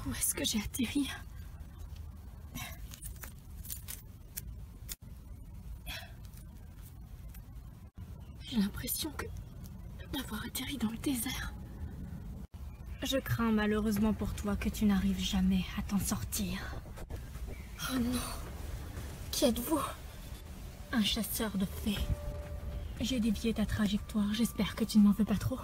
Où est-ce que j'ai atterri? J'ai l'impression d'avoir atterri dans le désert. Je crains malheureusement pour toi que tu n'arrives jamais à t'en sortir. Oh non! Qui êtes-vous? Un chasseur de fées. J'ai dévié ta trajectoire, j'espère que tu ne m'en veux pas trop.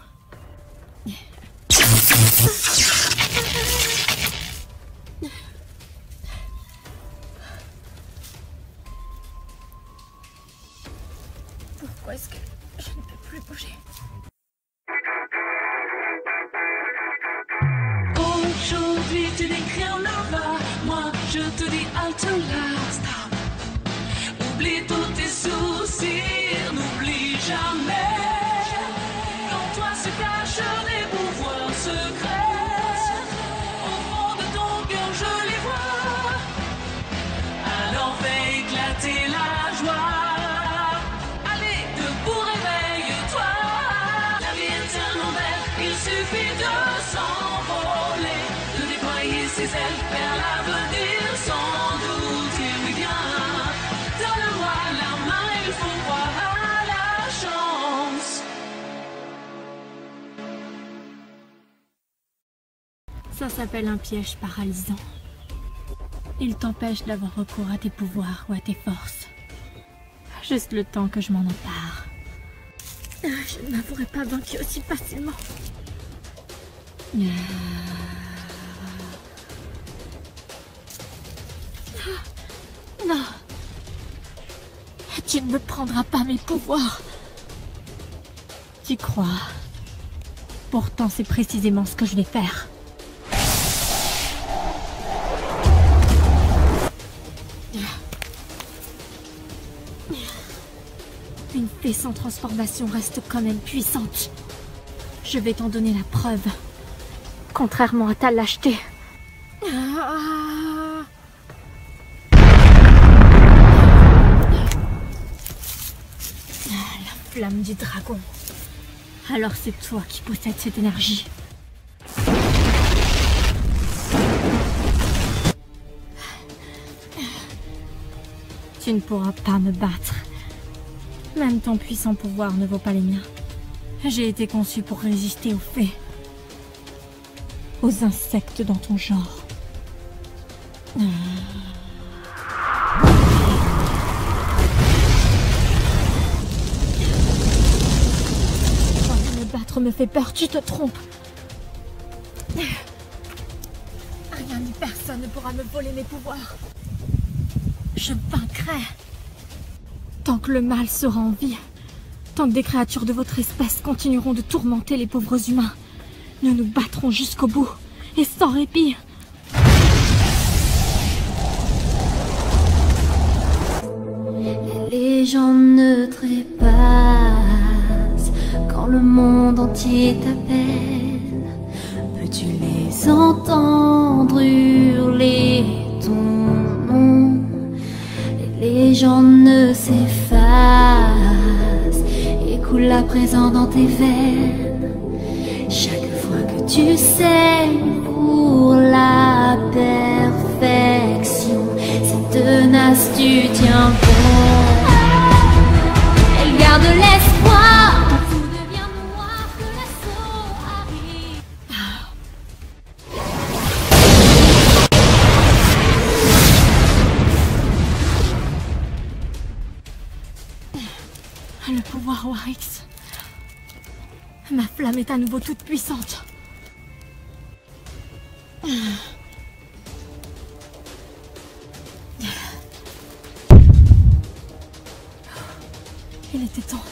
Pourquoi est-ce que je ne peux plus bouger? Aujourd'hui tu n'écris en nova, moi je te dis halte là, stop. Oublie tous tes soucis, n'oublie jamais. En toi se cachent des pouvoirs secrets. Au fond de ton cœur je les vois. Alors fais éclater la joie. Allez, debout, réveille-toi. La vie est un envers, il suffit de s'envoler, de déployer ses ailes vers l'avenir sans douter, oui bien. Donne-moi la main, il faut croire à la chance. Ça s'appelle un piège paralysant. Il t'empêche d'avoir recours à tes pouvoirs ou à tes forces. Juste le temps que je m'en empare. Je ne m'avouerai pas vaincu aussi facilement. Non. Tu ne me prendras pas mes pouvoirs. Tu crois. Pourtant, c'est précisément ce que je vais faire. Une fée sans transformation reste quand même puissante. Je vais t'en donner la preuve. Contrairement à ta lâcheté. La flamme du dragon. Alors c'est toi qui possèdes cette énergie. Tu ne pourras pas me battre. Même ton puissant pouvoir ne vaut pas les miens. J'ai été conçu pour résister aux fées. Aux insectes dans ton genre. Croire que me battre me fait peur, tu te trompes. Rien ni personne ne pourra me voler mes pouvoirs. Je vaincrai. Tant que le mal sera en vie, tant que des créatures de votre espèce continueront de tourmenter les pauvres humains, nous nous battrons jusqu'au bout, et sans répit. Les gens ne trépassent quand le monde entier t'appelle. Peux-tu les entendre hurler ton nom? Les gens ne s'effacent et coulent à présent dans tes veines. Chaque fois que tu saignes pour la perfection, c'est tenace, tu tiens bon. Elle garde l'espoir quand tout devient noir, que l'assaut arrive. Le pouvoir Oryx. Ma flamme est à nouveau toute puissante. Il était temps.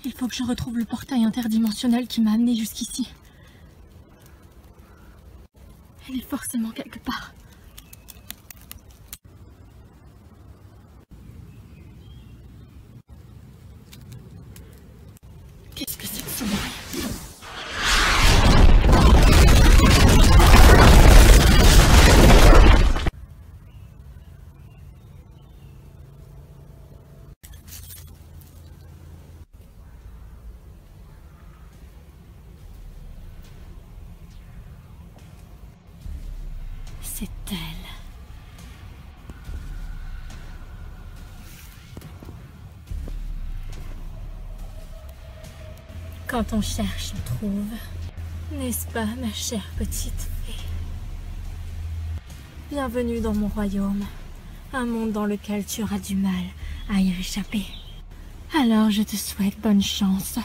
Il faut que je retrouve le portail interdimensionnel qui m'a amené jusqu'ici. Elle est forcément quelque part. Qu'est-ce que c'est que ce bruit? c'est elle. Quand on cherche, on trouve. N'est-ce pas, ma chère petite fée? Bienvenue dans mon royaume. Un monde dans lequel tu auras du mal à y échapper. Alors je te souhaite bonne chance.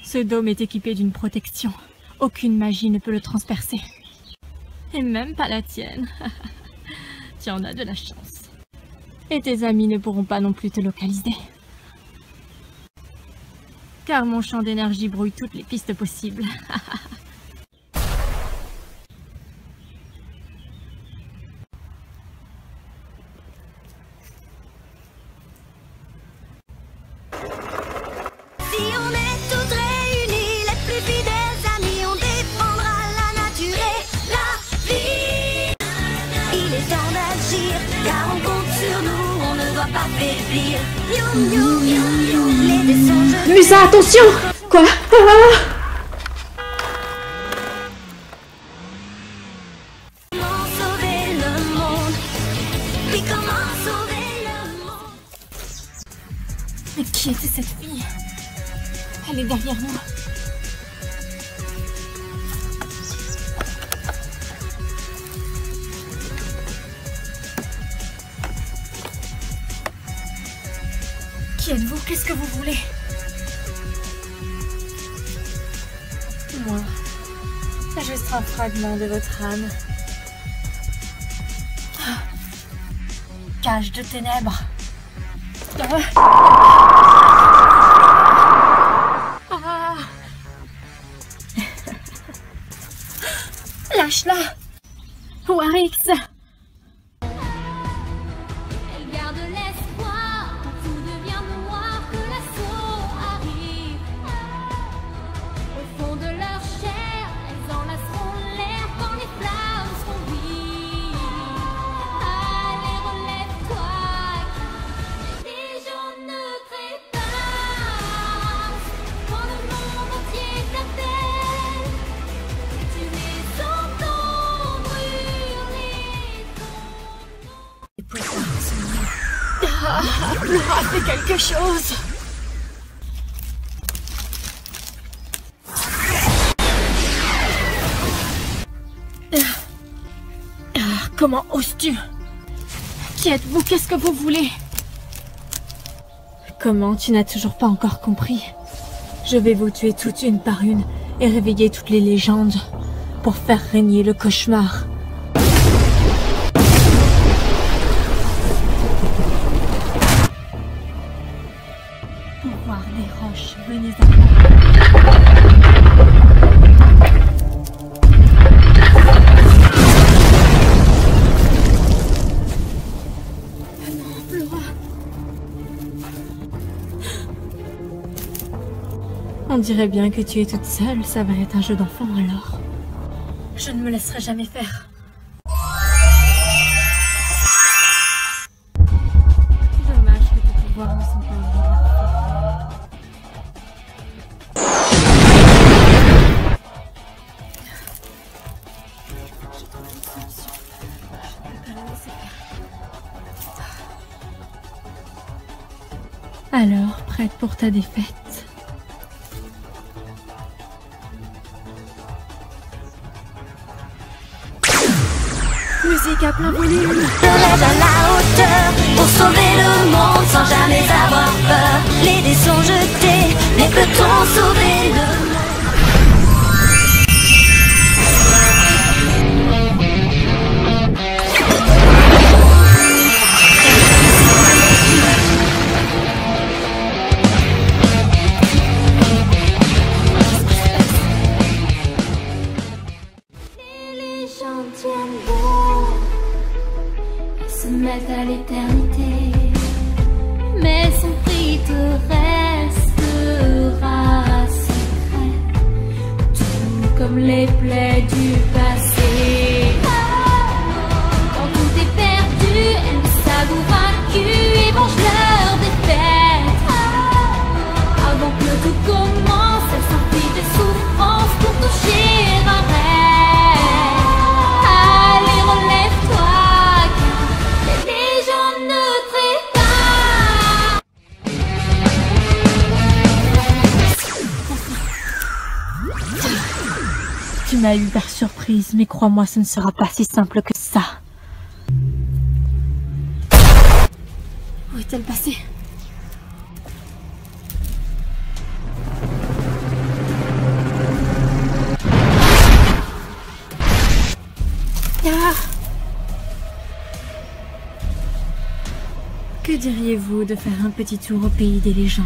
Ce dôme est équipé d'une protection. Aucune magie ne peut le transpercer. Et même pas la tienne. Tu en as de la chance. Et tes amis ne pourront pas non plus te localiser. Car mon champ d'énergie brouille toutes les pistes possibles. Si on est toutes réunies, les plus fidèles amis, on défendra la nature et la vie. Il est temps d'agir, car on compte sur nous, on ne doit pas faiblir. Les dés sont jetés. Musa, attention! Quoi? Comment sauver le monde? Oui, comment sauver le monde? Mais qui était cette fille? Elle est derrière moi. Qui êtes-vous? Qu'est-ce que vous voulez? Moi, juste un fragment de votre âme. Ah. Cage de ténèbres. Ah. Lâche-la! Warix! Elle garde l'espoir, tout devient noir, que l'assaut arrive. Au fond de leur chair, elles enlaceront l'air quand les flammes seront vives. Allez, relève-toi, les gens ne trépassent. Quand le monde entier t'appelle, tu les entends brûler ton nom. Laura, fais quelque chose! Comment oses-tu? Qui êtes-vous? Qu'est-ce que vous voulez? Comment? Tu n'as toujours pas encore compris? Je vais vous tuer toutes une par une et réveiller toutes les légendes pour faire régner le cauchemar. Pouvoir des roches, venez à moi. On dirait bien que tu es toute seule, ça va être un jeu d'enfant alors. Je ne me laisserai jamais faire. Dommage que tes pouvoirs ne sont pas liés. Je trouve une solution. Je ne peux pas la laisser faire. Alors, prête pour ta défaite? Musique à plein volume. Se lève à la hauteur pour sauver le monde sans jamais avoir peur. Les dés sont jetés, mais peut-on sauver le Les gens tiennent bon et se mettent à l'éternité, mais son prix te restera. Tu m'as eu par surprise, mais crois-moi, ce ne sera pas si simple que ça. Où est-elle passée? Ah! Que diriez-vous de faire un petit tour au pays des légendes?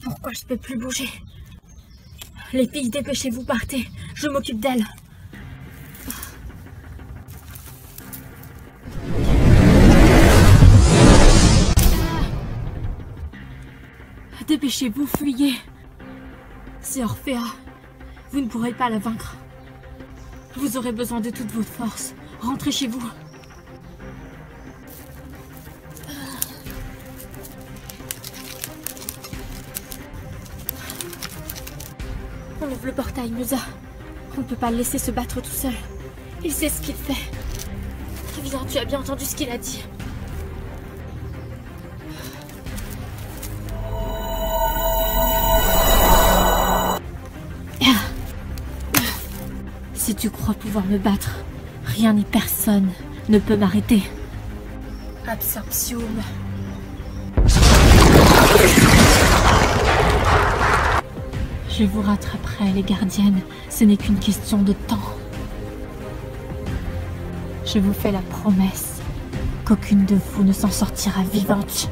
Pourquoi je peux plus bouger? Les filles, dépêchez-vous, partez. Je m'occupe d'elles. Dépêchez-vous, fuyez. C'est Orphea. Vous ne pourrez pas la vaincre. Vous aurez besoin de toute votre force. Rentrez chez vous. On ouvre le portail, Musa. On ne peut pas le laisser se battre tout seul. Il sait ce qu'il fait. Viens, tu as bien entendu ce qu'il a dit. Si tu crois pouvoir me battre, rien ni personne ne peut m'arrêter. Absorption. Je vous rattraperai, les gardiennes. Ce n'est qu'une question de temps. Je vous fais la promesse qu'aucune de vous ne s'en sortira vivante.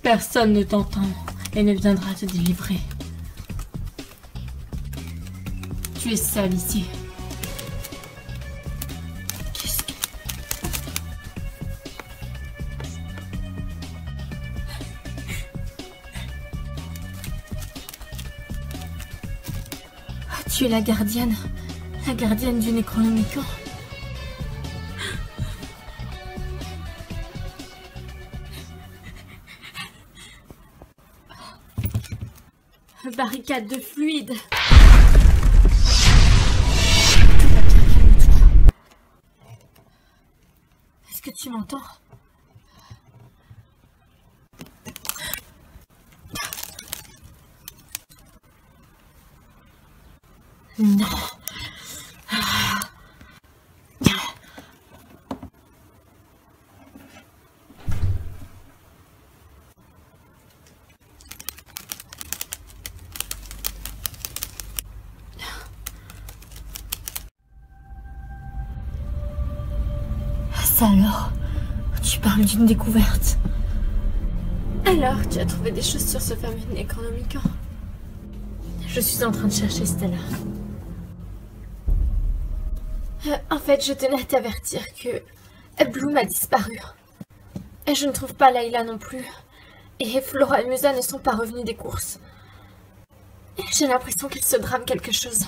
Personne ne t'entend et ne viendra te délivrer. Tu es seul ici. Qu'est-ce que... Tu es la gardienne du Necronomicon. Barricade de fluide. Est-ce que tu m'entends? Non. Alors, tu parles d'une découverte. Alors, tu as trouvé des choses sur ce fameux Necronomicon? Je suis en train de chercher Stella. En fait, je tenais à t'avertir que Bloom a disparu. Et je ne trouve pas Layla non plus. Et Flora et Musa ne sont pas revenus des courses. J'ai l'impression qu'il se drame quelque chose.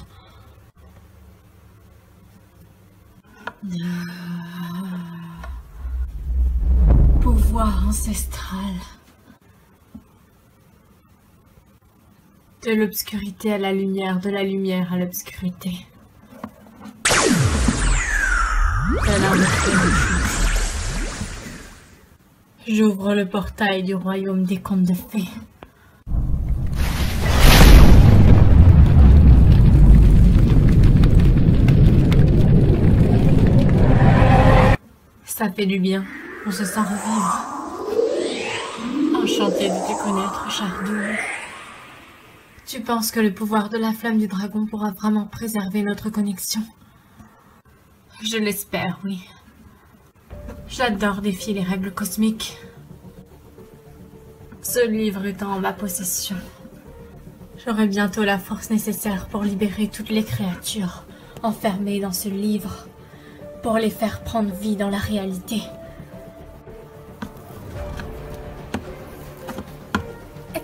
Pouvoir ancestral. De l'obscurité à la lumière, de la lumière à l'obscurité. J'ouvre le portail du royaume des contes de fées. Ça fait du bien, on se sent revivre. Enchantée de te connaître, Chardou. Tu penses que le pouvoir de la flamme du dragon pourra vraiment préserver notre connexion? Je l'espère, oui. J'adore défier les règles cosmiques. Ce livre étant en ma possession, j'aurai bientôt la force nécessaire pour libérer toutes les créatures enfermées dans ce livre, pour les faire prendre vie dans la réalité.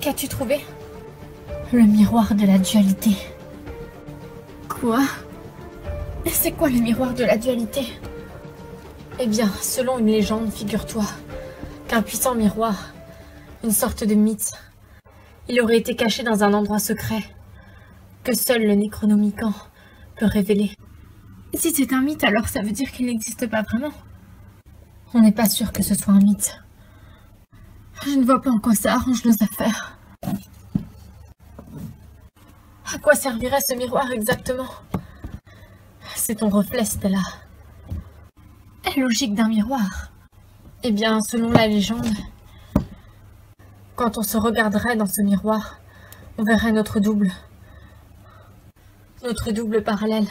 Qu'as-tu trouvé? Le miroir de la dualité. Quoi? C'est quoi le miroir de la dualité? Eh bien, selon une légende, figure-toi qu'un puissant miroir, une sorte de mythe, il aurait été caché dans un endroit secret que seul le Necronomicon peut révéler. Si c'est un mythe, alors ça veut dire qu'il n'existe pas vraiment. On n'est pas sûr que ce soit un mythe. Je ne vois pas en quoi ça arrange nos affaires. À quoi servirait ce miroir exactement? C'est ton reflet, Stella. La logique d'un miroir. Eh bien, selon la légende, quand on se regarderait dans ce miroir, on verrait notre double. Notre double parallèle.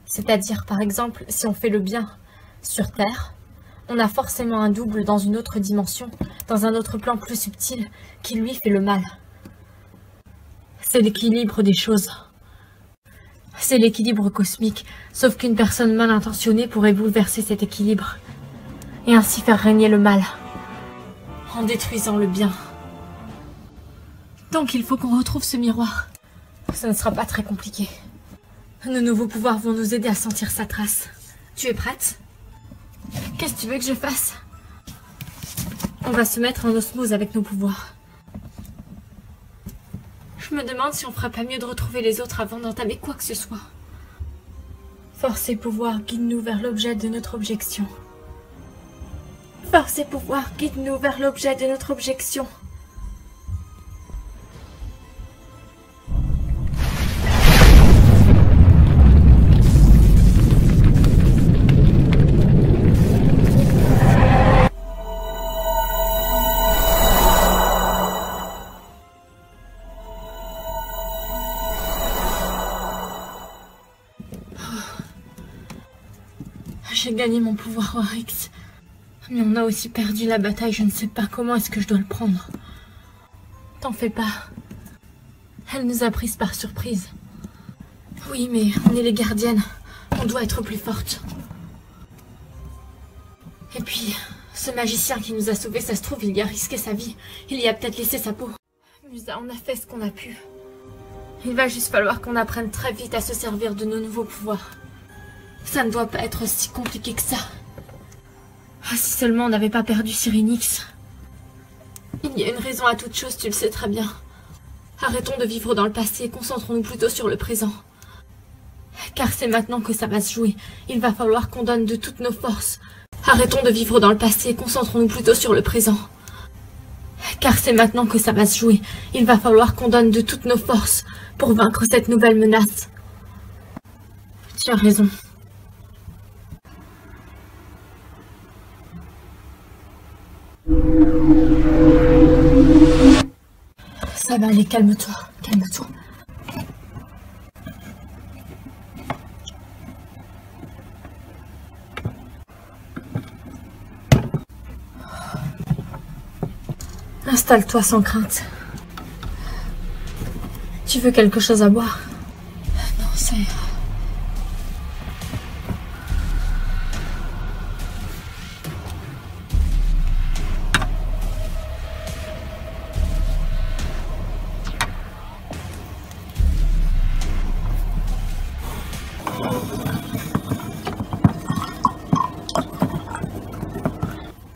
C'est-à-dire, par exemple, si on fait le bien sur Terre, on a forcément un double dans une autre dimension, dans un autre plan plus subtil, qui lui fait le mal. C'est l'équilibre des choses. C'est l'équilibre cosmique, sauf qu'une personne mal intentionnée pourrait bouleverser cet équilibre, et ainsi faire régner le mal, en détruisant le bien. Donc il faut qu'on retrouve ce miroir. Ce ne sera pas très compliqué. Nos nouveaux pouvoirs vont nous aider à sentir sa trace. Tu es prête? Qu'est-ce que tu veux que je fasse? On va se mettre en osmose avec nos pouvoirs. Je me demande si on fera pas mieux de retrouver les autres avant d'entamer quoi que ce soit. Force et pouvoir, guide-nous vers l'objet de notre objection. Force et pouvoir, guide-nous vers l'objet de notre objection. J'ai gagné mon pouvoir Oryx, mais on a aussi perdu la bataille, je ne sais pas comment est-ce que je dois le prendre. T'en fais pas. Elle nous a prises par surprise. Oui, mais on est les gardiennes, on doit être plus fortes. Et puis, ce magicien qui nous a sauvés, ça se trouve, il y a risqué sa vie. Il y a peut-être laissé sa peau. Musa, on a fait ce qu'on a pu. Il va juste falloir qu'on apprenne très vite à se servir de nos nouveaux pouvoirs. Ça ne doit pas être si compliqué que ça. Ah, si seulement on n'avait pas perdu Syrinix. Il y a une raison à toute chose, tu le sais très bien. Arrêtons de vivre dans le passé et concentrons-nous plutôt sur le présent. Car c'est maintenant que ça va se jouer. Il va falloir qu'on donne de toutes nos forces. Arrêtons de vivre dans le passé et concentrons-nous plutôt sur le présent. Car c'est maintenant que ça va se jouer. Il va falloir qu'on donne de toutes nos forces pour vaincre cette nouvelle menace. Tu as raison. Ça va aller, calme-toi, calme-toi. Installe-toi sans crainte. Tu veux quelque chose à boire? Non, ça ira.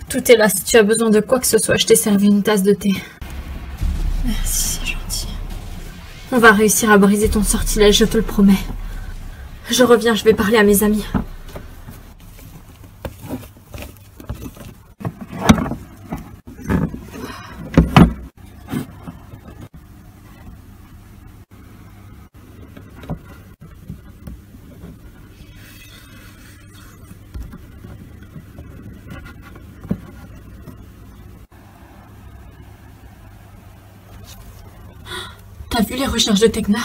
Tout est là, si tu as besoin de quoi que ce soit, je t'ai servi une tasse de thé. Merci, c'est gentil. On va réussir à briser ton sortilège, je te le promets. Je reviens, je vais parler à mes amis. T'as vu les recherches de Tekna?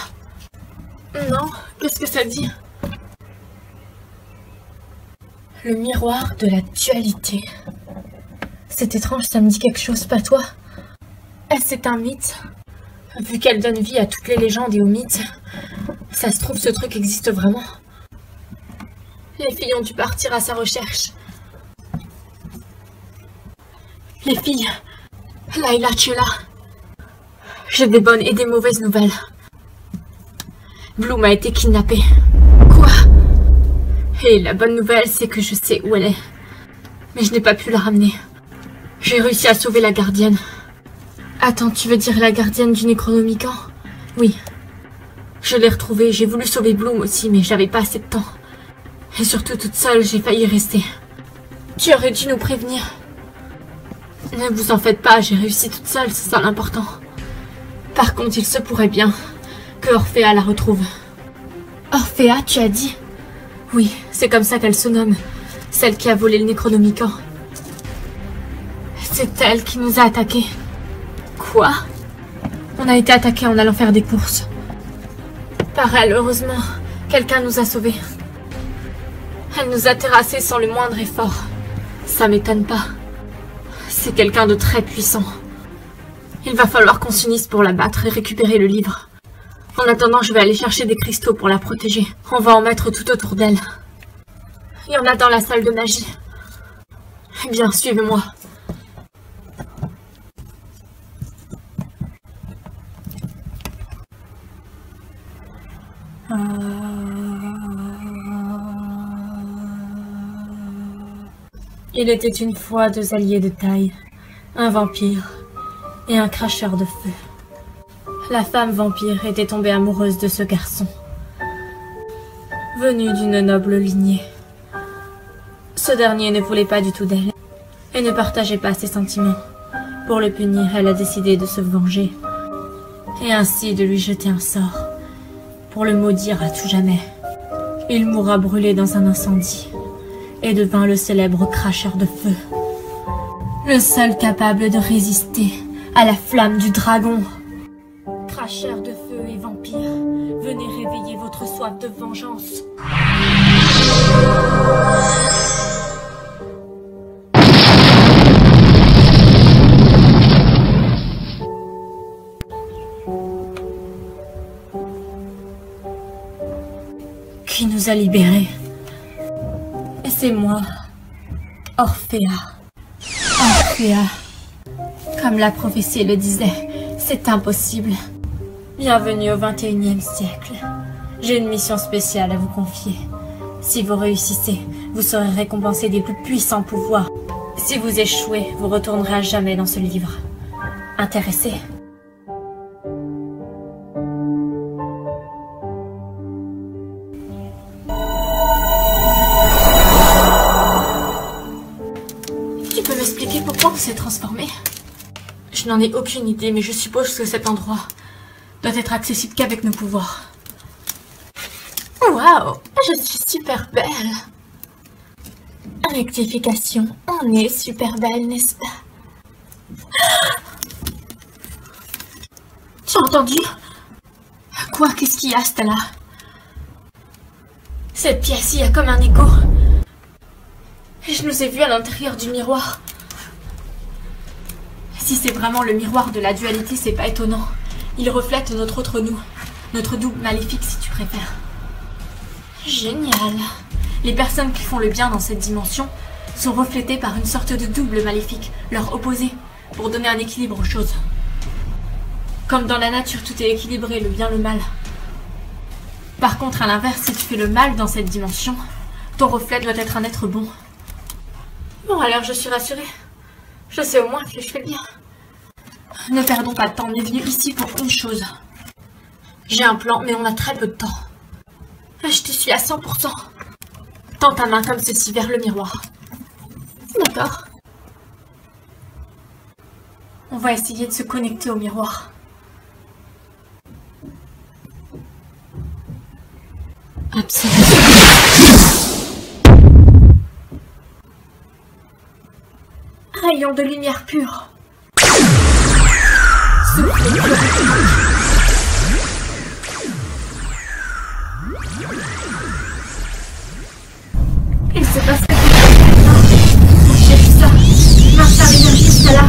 Non, qu'est-ce que ça dit? Le miroir de la dualité. C'est étrange, ça me dit quelque chose, pas toi? C'est un mythe. Vu qu'elle donne vie à toutes les légendes et aux mythes, ça se trouve, ce truc existe vraiment. Les filles ont dû partir à sa recherche. Les filles, Layla, tu es là? J'ai des bonnes et des mauvaises nouvelles. Bloom a été kidnappée. Quoi? Et la bonne nouvelle, c'est que je sais où elle est. Mais je n'ai pas pu la ramener. J'ai réussi à sauver la gardienne. Attends, tu veux dire la gardienne du Necronomicon? Oui. Je l'ai retrouvée, j'ai voulu sauver Bloom aussi, mais j'avais pas assez de temps. Et surtout toute seule, j'ai failli rester. Tu aurais dû nous prévenir. Ne vous en faites pas, j'ai réussi toute seule, c'est ça l'important. Par contre, il se pourrait bien que Orphea la retrouve. Orphea, tu as dit? Oui, c'est comme ça qu'elle se nomme. Celle qui a volé le Necronomicon. C'est elle qui nous a attaqués. Quoi? On a été attaqués en allant faire des courses. Par elle, heureusement, quelqu'un nous a sauvés. Elle nous a terrassés sans le moindre effort. Ça m'étonne pas. C'est quelqu'un de très puissant. Il va falloir qu'on s'unisse pour la battre et récupérer le livre. En attendant, je vais aller chercher des cristaux pour la protéger. On va en mettre tout autour d'elle. Il y en a dans la salle de magie. Eh bien, suivez-moi. Il était une fois 2 alliés de taille, un vampire et un cracheur de feu. La femme vampire était tombée amoureuse de ce garçon, venu d'une noble lignée. Ce dernier ne voulait pas du tout d'elle et ne partageait pas ses sentiments. Pour le punir, elle a décidé de se venger et ainsi de lui jeter un sort pour le maudire à tout jamais. Il mourra brûlé dans un incendie et devint le célèbre cracheur de feu. Le seul capable de résister à la flamme du dragon. Cracheur de feu et vampire, venez réveiller votre soif de vengeance. Qui nous a libérés? Et c'est moi, Orphea. Orphea. Comme la prophétie le disait, c'est impossible. Bienvenue au 21e siècle. J'ai une mission spéciale à vous confier. Si vous réussissez, vous serez récompensé des plus puissants pouvoirs. Si vous échouez, vous retournerez à jamais dans ce livre. Intéressé? Tu peux m'expliquer pourquoi on s'est transformé? Je n'en ai aucune idée, mais je suppose que cet endroit doit être accessible qu'avec nos pouvoirs. Waouh, je suis super belle. Rectification, on est super belle, n'est-ce pas? Tu as entendu? Quoi? Qu'est-ce qu'il y a, Stella? Cette pièce, il y a comme un écho. Et je nous ai vus à l'intérieur du miroir. Si c'est vraiment le miroir de la dualité, c'est pas étonnant. Il reflète notre autre nous. Notre double maléfique, si tu préfères. Génial. Les personnes qui font le bien dans cette dimension sont reflétées par une sorte de double maléfique, leur opposé, pour donner un équilibre aux choses. Comme dans la nature, tout est équilibré, le bien, le mal. Par contre, à l'inverse, si tu fais le mal dans cette dimension, ton reflet doit être un être bon. Bon, alors je suis rassurée. Je sais au moins que je fais bien. Ne perdons pas de temps, on est venu ici pour une chose. J'ai un plan, mais on a très peu de temps. Je te suis à 100%. Tends ta main comme ceci vers le miroir. D'accord. On va essayer de se connecter au miroir. Absolument. Rayon de lumière pure. Souffle pur. Il se passe quelque chose. J'ai vu ça. Marche par l'énergie, c'est là.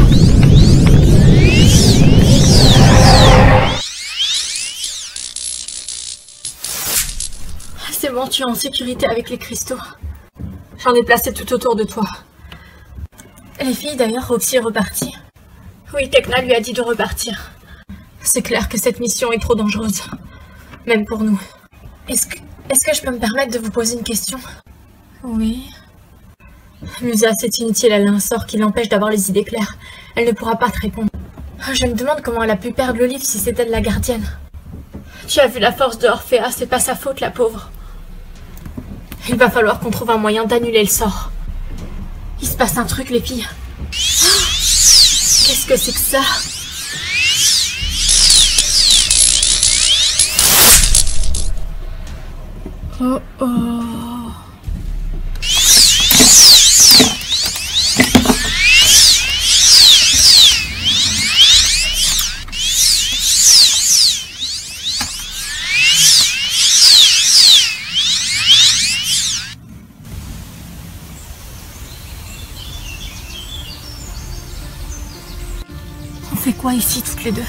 C'est bon, tu es en sécurité avec les cristaux. J'en ai placé tout autour de toi. Les filles, d'ailleurs, Roxy est repartie. Oui, Tekna lui a dit de repartir. C'est clair que cette mission est trop dangereuse. Même pour nous. Est-ce que je peux me permettre de vous poser une question? Oui. Musa, c'est inutile, elle a un sort qui l'empêche d'avoir les idées claires. Elle ne pourra pas te répondre. Je me demande comment elle a pu perdre le livre si c'était elle la gardienne. Tu as vu la force de Orphéa, c'est pas sa faute, la pauvre. Il va falloir qu'on trouve un moyen d'annuler le sort. Il se passe un truc, les filles. Qu'est-ce que c'est que ça? Oh oh. On fait quoi ici toutes les deux?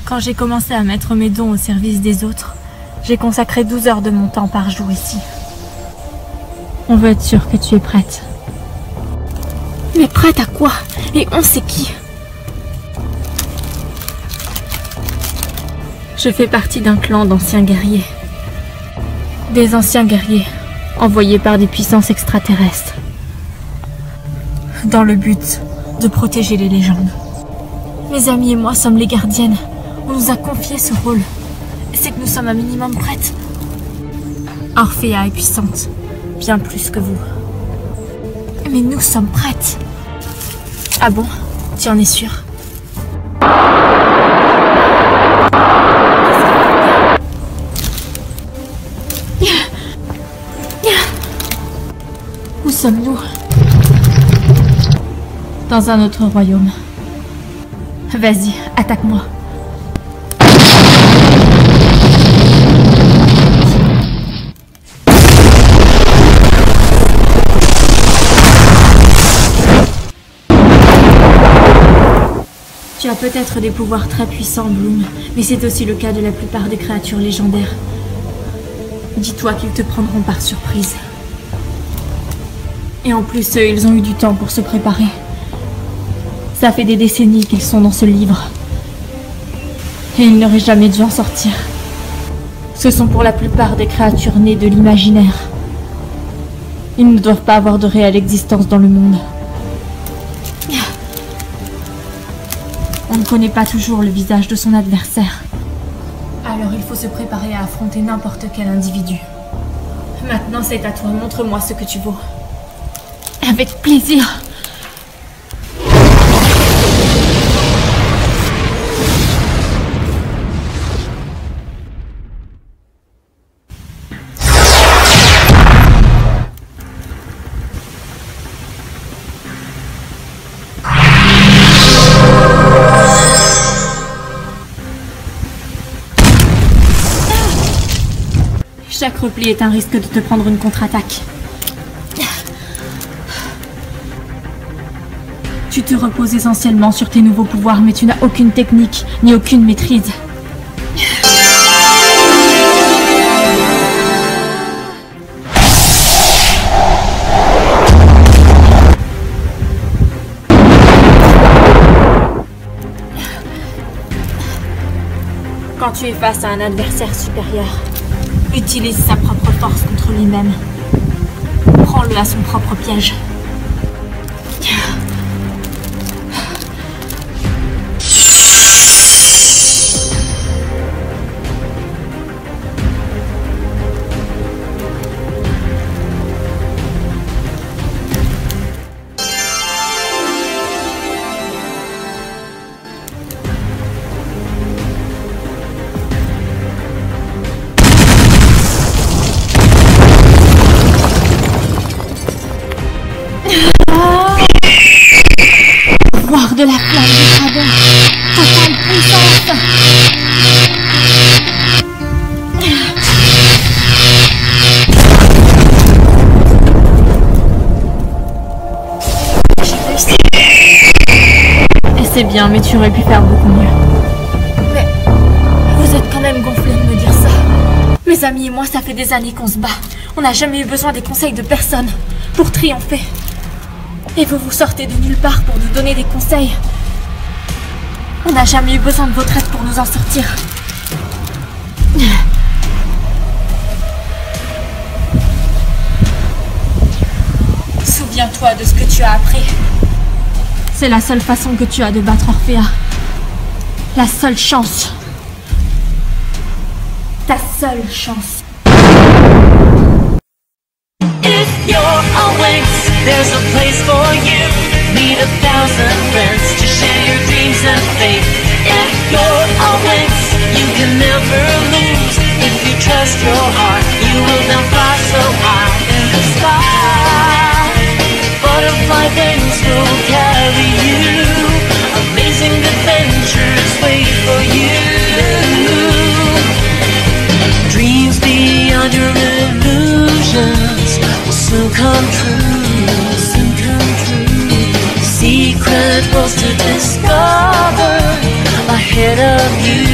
Quand j'ai commencé à mettre mes dons au service des autres, j'ai consacré 12 heures de mon temps par jour ici. On veut être sûr que tu es prête. Mais prête à quoi? Et on sait qui? Je fais partie d'un clan d'anciens guerriers. Des anciens guerriers, envoyés par des puissances extraterrestres. Dans le but de protéger les légendes. Mes amis et moi sommes les gardiennes. On nous a confié ce rôle. C'est que nous sommes un minimum prêtes. Orphéa est puissante, bien plus que vous. Mais nous sommes prêtes. Ah bon? Tu en es sûre? Où sommes-nous? Dans un autre royaume. Vas-y, attaque-moi. Tu as peut-être des pouvoirs très puissants, Bloom, mais c'est aussi le cas de la plupart des créatures légendaires. Dis-toi qu'ils te prendront par surprise. Et en plus, ils ont eu du temps pour se préparer. Ça fait des décennies qu'ils sont dans ce livre. Et ils n'auraient jamais dû en sortir. Ce sont pour la plupart des créatures nées de l'imaginaire. Ils ne doivent pas avoir de réelle existence dans le monde. On ne connaît pas toujours le visage de son adversaire. Alors il faut se préparer à affronter n'importe quel individu. Maintenant c'est à toi, montre-moi ce que tu vaux. Avec plaisir. Chaque repli est un risque de te prendre une contre-attaque. Tu te reposes essentiellement sur tes nouveaux pouvoirs, mais tu n'as aucune technique, ni aucune maîtrise. Quand tu es face à un adversaire supérieur, utilise sa propre force contre lui-même. Prends-le à son propre piège. De la flamme du dragon, totale puissance. J'ai réussi. Et c'est bien, mais tu aurais pu faire beaucoup mieux. Mais vous êtes quand même gonflés de me dire ça. Mes amis et moi, ça fait des années qu'on se bat. On n'a jamais eu besoin des conseils de personne pour triompher. Et vous vous sortez de nulle part pour nous donner des conseils. On n'a jamais eu besoin de votre aide pour nous en sortir. Souviens-toi de ce que tu as appris. C'est la seule façon que tu as de battre Orphea. La seule chance. Ta seule chance. If you're awake, there's a place for you. Need 1,000 friends to share your dreams and faith. If you're awake, you can never lose. If you trust your heart, you will then fly so high in the sky. Butterfly wings will carry you. Amazing adventures wait for you. Dreams beyond your illusions will soon come true. Secret worlds to discover ahead of you.